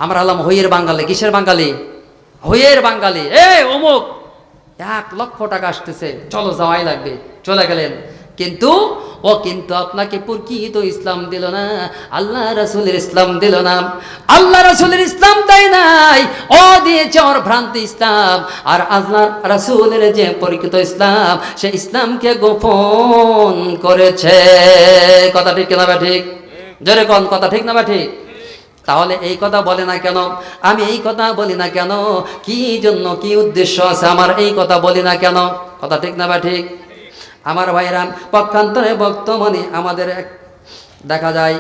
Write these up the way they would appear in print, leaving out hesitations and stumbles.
আমরা হলাম হইয়ের বাঙালি। কিসের বাঙালি? হইয়ের বাঙালি। অমুক 1,00,000 টাকা আসতেছে, চলো যাওয়াই লাগবে, চলে গেলেন। কিন্তু কিন্তু আপনাকে প্রকৃত ইসলাম দিল না, আল্লাহ রাসূলের ইসলাম দিল না। আল্লাহ রাসূলের ইসলাম দেয় নাই, ও দিয়েছে ওর ভ্রান্তি ইসলাম। আর আল্লাহ রাসূলের যে প্রকৃত ইসলাম, সে ইসলামকে গোপন করেছে। কথা ঠিক না? ঠিক জোরে কোন কথা ঠিক না? ঠিক। তাহলে এই কথা বলে না কেন? আমি এই কথা বলি না কেন? কি জন্য, কি উদ্দেশ্য আছে আমার এই কথা বলি না কেন? কথা ঠিক না? ঠিক। আমার ভাইরা, পক্ষান্তরে বর্তমানে আমাদের দেখা যায়,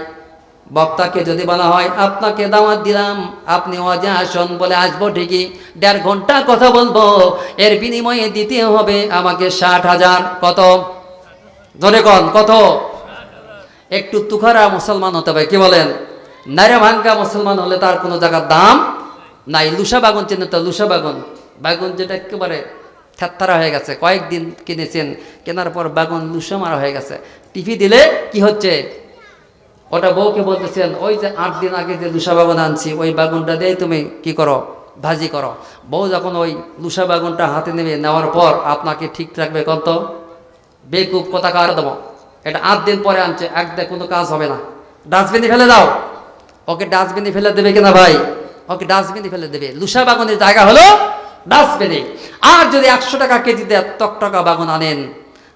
বক্তাকে যদি বলা হয় আপনাকে দাওয়াত দিলাম, আপনি ওয়াজে আসুন, বলে আসবো ঠিকই, 1.5 ঘন্টা কথা বলবো, এর বিনিময়ে দিতে হবে আমাকে 60,000। কত? ধরে কন কত? একটু তুখারা মুসলমান হতে হবে। কি বলেন? নারে ভাঙ্গা মুসলমান হলে তার কোনো জায়গার দাম নাই। লুসা বাগুন চেনে তো? লুসা বাগুন, বাগুন যেটা একেবারে থ্যাত্তারা হয়ে গেছে, কয়েকদিন কিনেছেন, কেনার পর বাগুন লুসা মারা হয়ে গেছে। টিভি দিলে কি হচ্ছে, ওটা বউকে বলতেছেন, ওই যে 8 দিন আগে যে লুসা বাগুন আনছি, ওই বাগুনটা দিয়ে তুমি কি করো, ভাজি করো। বউ যখন ওই লুসা বাগুনটা হাতে নেবে, নেওয়ার পর আপনাকে ঠিক রাখবে কত? বেকুব কথা কার দেবো, এটা 8 দিন পরে আনছে, একদম কোনো কাজ হবে না, ডাস্টবিনে ফেলে দাও। ওকে ডাস্টবিনে ফেলে দেবে কিনা ভাই? ওকে ডাস্টবিনে ফেলে দেবে। লুসা বাগুনের জায়গা হলো ডাস্টবিনে। আর যদি 100 টাকা কেজিতে টকটকা বাগুন আনেন,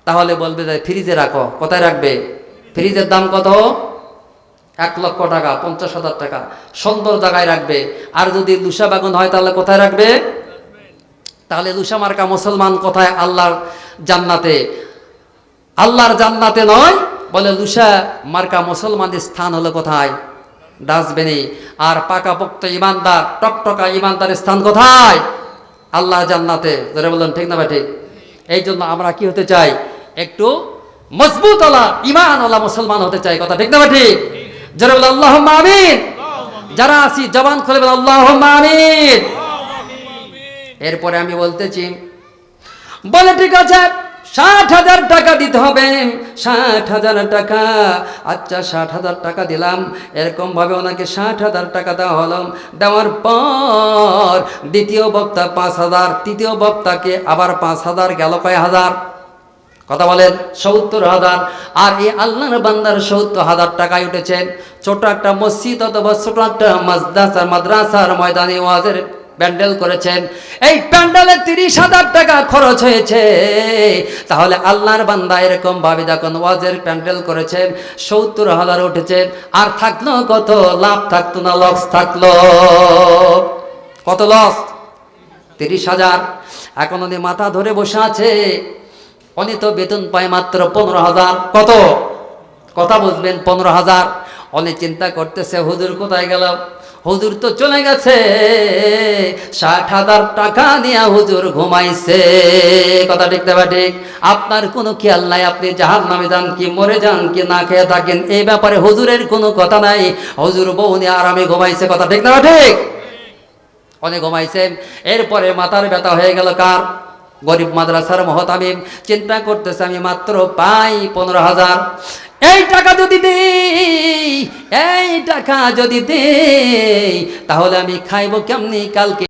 তাহলে বলবে যে ফ্রিজে রাখো। কোথায় রাখবে? ফ্রিজের দাম কত? 1,00,000 টাকা, 50,000 টাকা। সুন্দর জায়গায় রাখবে। আর যদি লুসা বাগুন হয় তাহলে কোথায় রাখবে? তাহলে লুসা মার্কা মুসলমান কোথায়? আল্লাহর জান্নাতে। আল্লাহর জান্নাতে নয়, বলে লুসা মার্কা মুসলমানের স্থান হলো কোথায়? ডাস্টবিনে। আর পাকাপোক্ত ইমানদার, টকটকা ইমানদারের স্থান কোথায়? আল্লাহ জান্নাতে। যারা বললেন ঠিক না? ঠিক। এই জন্য আমরা কি হতে চাই? একটু মজবুত ওলা, ইমান ওলা মুসলমান হতে চাই। কথা ঠিক না? ঠিক। যারা বলেন আল্লাহুম্মা আমিন। যারা আছি জবান খুলে বলেন আল্লাহুম্মা আমিন। এরপরে আমি বলতেছি, বলে ঠিক আছে 60,000 টাকা দিতে হবে। 60,000 টাকা। আচ্ছা 60,000 টাকা দিলাম। এরকম ভাবে ওনাকে 60,000 টাকা দেওয়া হলো। দেওয়ার পর দ্বিতীয় বক্তা 5,000, তৃতীয় বক্তাকে আবার 5,000, গেল কয় হাজার? কথা বলেন 70,000। আর এই আল্লাহর বান্দার 70,000 টাকায় উঠেছেন। ছোট একটা মসজিদ অথবা ছোট একটা মাদ্রাসার ময়দানে ওয়াজের প্যান্ডেল করেছেন। এই প্যান্ডেলে 30,000 টাকা খরচ হয়েছে। তাহলে আল্লাহর বান্দা এরকম ভাবে যখন ওয়াজের প্যান্ডেল করেছেন, 70,000 উঠেছে। আর থাকলো কত? লাভ থাকতো না লস থাকলো? কত লস? 30,000। এখন উনি মাথা ধরে বসে আছে। উনি তো বেতন পায় মাত্র 15,000। কত? কথা বুঝবেন? 15,000। উনি চিন্তা করতেছে হুজুর কোথায় গেল? হুজুর তো চলে গেছে। 60,000 টাকা নিয়ে হুজুর ঘুমাইছে। কথা ঠিক না? ঠিক। আপনার কোনো খেয়াল নাই, আপনি জাহান্নামে যান কি মরে যান কি না খেয়ে থাকেন, এই ব্যাপারে হুজুরের কোনো কথা নাই। হুজুর বউ নিয়ে আরামে ঘুমাইছে। কথা ঠিক না? ঠিক। অনেক ঘুমাইছেন। এরপরে মাথার ব্যথা হয়ে গেল কার? গরিব মাদ্রাসার মহতামিম। চিন্তা করতেছে আমি মাত্র পাই 15,000। এই টাকা যদি দেই, এই টাকা যদি দেই, তাহলে আমি খাইবো কেমনি কালকে?